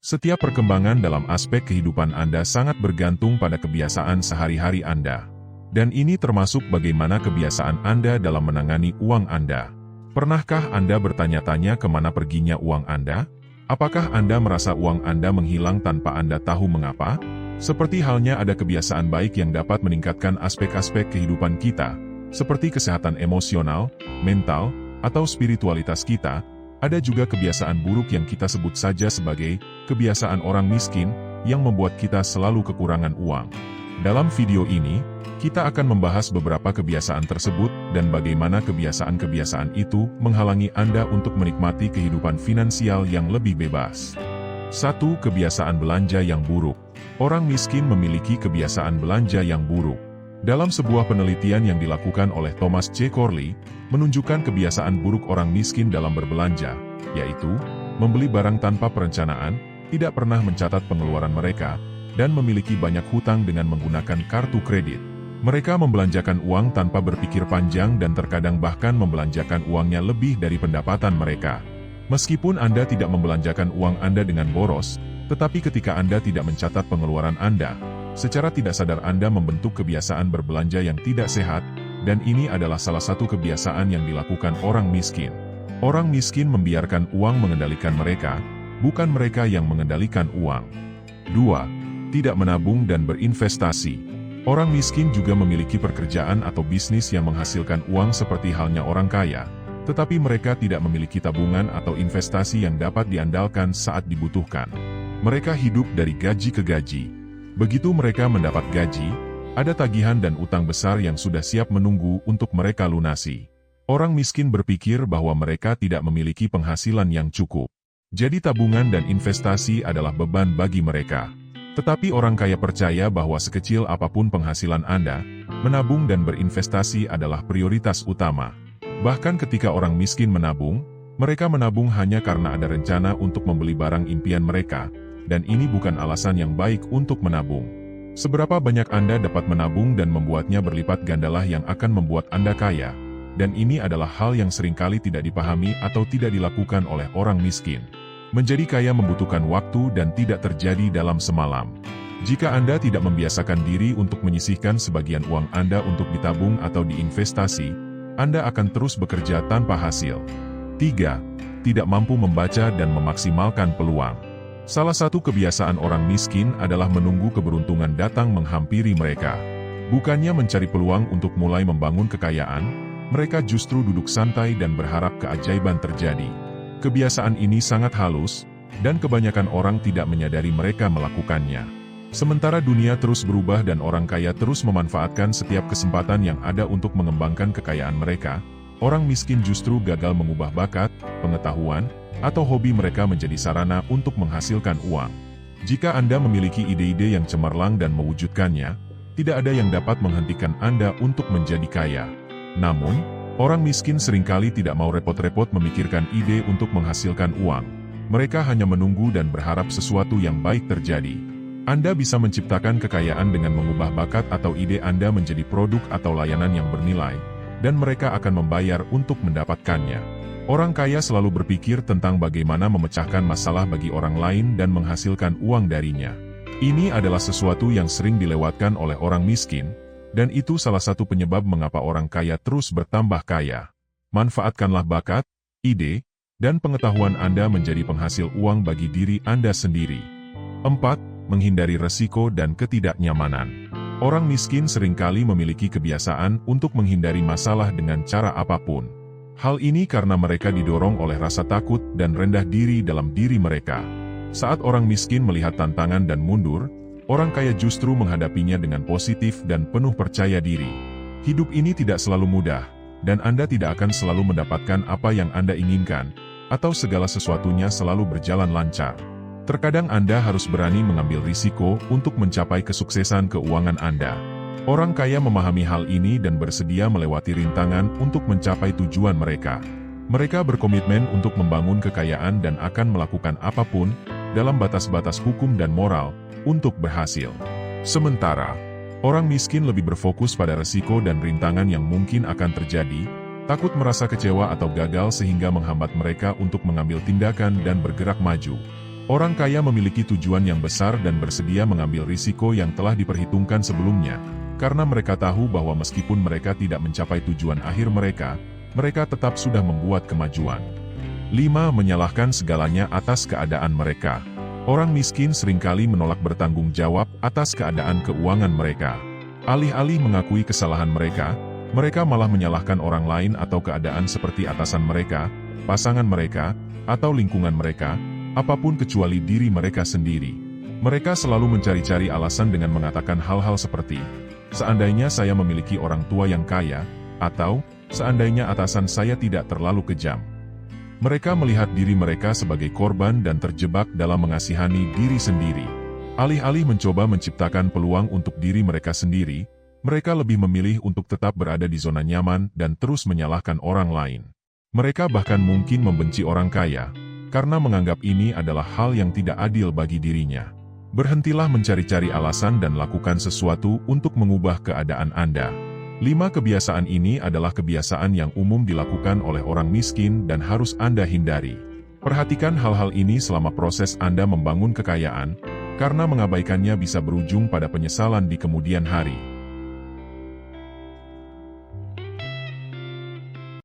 Setiap perkembangan dalam aspek kehidupan Anda sangat bergantung pada kebiasaan sehari-hari Anda. Dan ini termasuk bagaimana kebiasaan Anda dalam menangani uang Anda. Pernahkah Anda bertanya-tanya kemana perginya uang Anda? Apakah Anda merasa uang Anda menghilang tanpa Anda tahu mengapa? Seperti halnya ada kebiasaan baik yang dapat meningkatkan aspek-aspek kehidupan kita, seperti kesehatan emosional, mental, atau spiritualitas kita, ada juga kebiasaan buruk yang kita sebut saja sebagai kebiasaan orang miskin yang membuat kita selalu kekurangan uang. Dalam video ini, kita akan membahas beberapa kebiasaan tersebut dan bagaimana kebiasaan-kebiasaan itu menghalangi Anda untuk menikmati kehidupan finansial yang lebih bebas. 1. Kebiasaan belanja yang buruk. Orang miskin memiliki kebiasaan belanja yang buruk. Dalam sebuah penelitian yang dilakukan oleh Thomas C. Corley, menunjukkan kebiasaan buruk orang miskin dalam berbelanja, yaitu membeli barang tanpa perencanaan, tidak pernah mencatat pengeluaran mereka, dan memiliki banyak hutang dengan menggunakan kartu kredit. Mereka membelanjakan uang tanpa berpikir panjang dan terkadang bahkan membelanjakan uangnya lebih dari pendapatan mereka. Meskipun Anda tidak membelanjakan uang Anda dengan boros, tetapi ketika Anda tidak mencatat pengeluaran Anda, secara tidak sadar Anda membentuk kebiasaan berbelanja yang tidak sehat, dan ini adalah salah satu kebiasaan yang dilakukan orang miskin. Orang miskin membiarkan uang mengendalikan mereka, bukan mereka yang mengendalikan uang. 2. Tidak menabung dan berinvestasi. Orang miskin juga memiliki pekerjaan atau bisnis yang menghasilkan uang seperti halnya orang kaya, tetapi mereka tidak memiliki tabungan atau investasi yang dapat diandalkan saat dibutuhkan. Mereka hidup dari gaji ke gaji. Begitu mereka mendapat gaji, ada tagihan dan utang besar yang sudah siap menunggu untuk mereka lunasi. Orang miskin berpikir bahwa mereka tidak memiliki penghasilan yang cukup. Jadi tabungan dan investasi adalah beban bagi mereka. Tetapi orang kaya percaya bahwa sekecil apapun penghasilan Anda, menabung dan berinvestasi adalah prioritas utama. Bahkan ketika orang miskin menabung, mereka menabung hanya karena ada rencana untuk membeli barang impian mereka, dan ini bukan alasan yang baik untuk menabung. Seberapa banyak Anda dapat menabung dan membuatnya berlipat gandalah yang akan membuat Anda kaya, dan ini adalah hal yang seringkali tidak dipahami atau tidak dilakukan oleh orang miskin. Menjadi kaya membutuhkan waktu dan tidak terjadi dalam semalam. Jika Anda tidak membiasakan diri untuk menyisihkan sebagian uang Anda untuk ditabung atau diinvestasi, Anda akan terus bekerja tanpa hasil. 3. Tidak mampu membaca dan memaksimalkan peluang. Salah satu kebiasaan orang miskin adalah menunggu keberuntungan datang menghampiri mereka. Bukannya mencari peluang untuk mulai membangun kekayaan, mereka justru duduk santai dan berharap keajaiban terjadi. Kebiasaan ini sangat halus, dan kebanyakan orang tidak menyadari mereka melakukannya. Sementara dunia terus berubah dan orang kaya terus memanfaatkan setiap kesempatan yang ada untuk mengembangkan kekayaan mereka, orang miskin justru gagal mengubah bakat, pengetahuan, atau hobi mereka menjadi sarana untuk menghasilkan uang. Jika Anda memiliki ide-ide yang cemerlang dan mewujudkannya, tidak ada yang dapat menghentikan Anda untuk menjadi kaya. Namun, orang miskin seringkali tidak mau repot-repot memikirkan ide untuk menghasilkan uang. Mereka hanya menunggu dan berharap sesuatu yang baik terjadi. Anda bisa menciptakan kekayaan dengan mengubah bakat atau ide Anda menjadi produk atau layanan yang bernilai, dan mereka akan membayar untuk mendapatkannya. Orang kaya selalu berpikir tentang bagaimana memecahkan masalah bagi orang lain dan menghasilkan uang darinya. Ini adalah sesuatu yang sering dilewatkan oleh orang miskin, dan itu salah satu penyebab mengapa orang kaya terus bertambah kaya. Manfaatkanlah bakat, ide, dan pengetahuan Anda menjadi penghasil uang bagi diri Anda sendiri. 4. Menghindari resiko dan ketidaknyamanan. Orang miskin seringkali memiliki kebiasaan untuk menghindari masalah dengan cara apapun. Hal ini karena mereka didorong oleh rasa takut dan rendah diri dalam diri mereka. Saat orang miskin melihat tantangan dan mundur, orang kaya justru menghadapinya dengan positif dan penuh percaya diri. Hidup ini tidak selalu mudah, dan Anda tidak akan selalu mendapatkan apa yang Anda inginkan, atau segala sesuatunya selalu berjalan lancar. Terkadang Anda harus berani mengambil risiko untuk mencapai kesuksesan keuangan Anda. Orang kaya memahami hal ini dan bersedia melewati rintangan untuk mencapai tujuan mereka. Mereka berkomitmen untuk membangun kekayaan dan akan melakukan apapun, dalam batas-batas hukum dan moral, untuk berhasil. Sementara, orang miskin lebih berfokus pada resiko dan rintangan yang mungkin akan terjadi, takut merasa kecewa atau gagal sehingga menghambat mereka untuk mengambil tindakan dan bergerak maju. Orang kaya memiliki tujuan yang besar dan bersedia mengambil risiko yang telah diperhitungkan sebelumnya, karena mereka tahu bahwa meskipun mereka tidak mencapai tujuan akhir mereka, mereka tetap sudah membuat kemajuan. 5. Menyalahkan segalanya atas keadaan mereka. Orang miskin seringkali menolak bertanggung jawab atas keadaan keuangan mereka. Alih-alih mengakui kesalahan mereka, mereka malah menyalahkan orang lain atau keadaan seperti atasan mereka, pasangan mereka, atau lingkungan mereka, apapun kecuali diri mereka sendiri. Mereka selalu mencari-cari alasan dengan mengatakan hal-hal seperti, seandainya saya memiliki orang tua yang kaya, atau, seandainya atasan saya tidak terlalu kejam. Mereka melihat diri mereka sebagai korban dan terjebak dalam mengasihani diri sendiri. Alih-alih mencoba menciptakan peluang untuk diri mereka sendiri, mereka lebih memilih untuk tetap berada di zona nyaman dan terus menyalahkan orang lain. Mereka bahkan mungkin membenci orang kaya, karena menganggap ini adalah hal yang tidak adil bagi dirinya. Berhentilah mencari-cari alasan dan lakukan sesuatu untuk mengubah keadaan Anda. 5 kebiasaan ini adalah kebiasaan yang umum dilakukan oleh orang miskin dan harus Anda hindari. Perhatikan hal-hal ini selama proses Anda membangun kekayaan, karena mengabaikannya bisa berujung pada penyesalan di kemudian hari.